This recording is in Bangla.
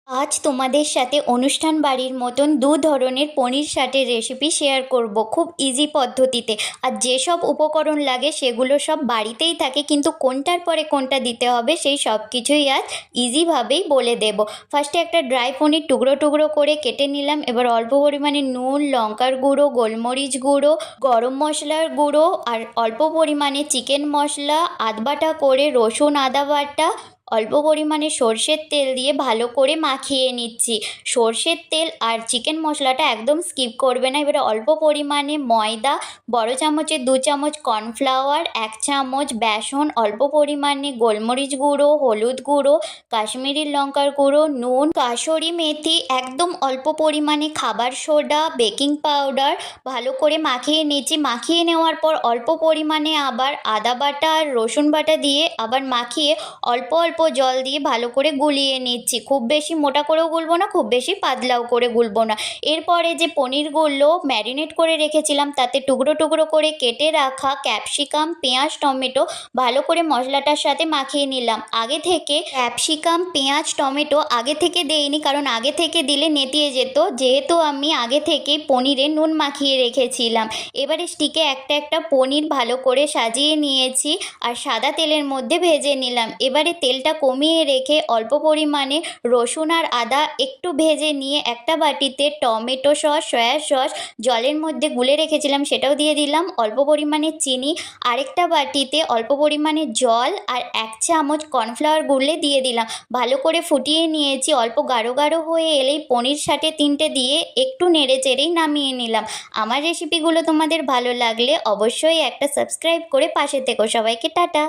আজ তোমাদের সাথে অনুষ্ঠান বাড়ির মতন দু ধরনের পনির শাকের রেসিপি শেয়ার করব খুব ইজি পদ্ধতিতে। আর যেসব উপকরণ লাগে সেগুলো সব বাড়িতেই থাকে, কিন্তু কোনটার পরে কোনটা দিতে হবে সেই সব কিছুই আজ ইজিভাবেই বলে দেব। ফার্স্টে একটা ড্রাই পনির টুকরো টুকরো করে কেটে নিলাম। এবার অল্প পরিমাণে নুন, লঙ্কার গুঁড়ো, গোলমরিচ গুঁড়ো, গরম মশলার গুঁড়ো আর অল্প পরিমাণে চিকেন মশলা, আধবাটা করে রসুন আদা বাটা, অল্প পরিমাণে সর্ষের তেল দিয়ে ভালো করে মাখিয়ে নিচ্ছি। সর্ষের তেল আর চিকেন মশলাটা একদম স্কিপ করবে না। এবারে অল্প পরিমাণে ময়দা, বড় চামচে 2 চামচ কর্নফ্লাওয়ার, 1 চামচ বেসন, অল্প পরিমাণে গোলমরিচ গুঁড়ো, হলুদ গুঁড়ো, কাশ্মীরি লঙ্কার গুঁড়ো, নুন, কাসুরি মেথি, একদম অল্প পরিমাণে খাবার সোডা, বেকিং পাউডার ভালো করে মাখিয়ে নিচ্ছি। মাখিয়ে নেওয়ার পর অল্প পরিমাণে আবার আদা বাটা আর রসুন বাটা দিয়ে আবার মাখিয়ে অল্প অল্প জল দিয়ে ভালো করে গুলিয়ে নিচ্ছি। খুব বেশি মোটা করেও গুলবো না, খুব বেশি পাতলাও করে গুলবো না। এরপরে যে পনিরগুলো ম্যারিনেট করে রেখেছিলাম তাতে টুকরো টুকরো করে কেটে রাখা ক্যাপসিকাম, পেঁয়াজ, টমেটো ভালো করে মশলাটার সাথে মাখিয়ে নিলাম। আগে থেকে ক্যাপসিকাম, পেঁয়াজ, টমেটো আগে থেকে দেইনি, কারণ আগে থেকে দিলে নেতিয়ে যেত, যেহেতু আমি আগে থেকে পনিরে নুন মাখিয়ে রেখেছিলাম। এবারে স্টিকে একটা একটা পনির ভালো করে সাজিয়ে নিয়েছি আর সাদা তেলের মধ্যে ভেজে নিলাম। এবারে তেলটা কমিয়ে রেখে অল্প পরিমাণে রসুন আর আদা একটু ভেজে নিয়ে একটা বাটিতে টমেটো সস, সয়া সস জলের মধ্যে গুলে রেখেছিলাম সেটাও দিয়ে দিলাম। অল্প পরিমাণে চিনি, আরেকটা বাটিতে অল্প পরিমাণে জল আর 1 চামচ কর্নফ্লাওয়ার গুলে দিয়ে দিলাম। ভালো করে ফুটিয়ে নিয়েছি। অল্প গাঢ় গাঢ় হয়ে এলেই পনির সাথে 3টে দিয়ে একটু নেড়ে চেড়েই নামিয়ে নিলাম। আমার রেসিপিগুলো তোমাদের ভালো লাগলে অবশ্যই একটা সাবস্ক্রাইব করে পাশে থেকো। সবাইকে টাটা।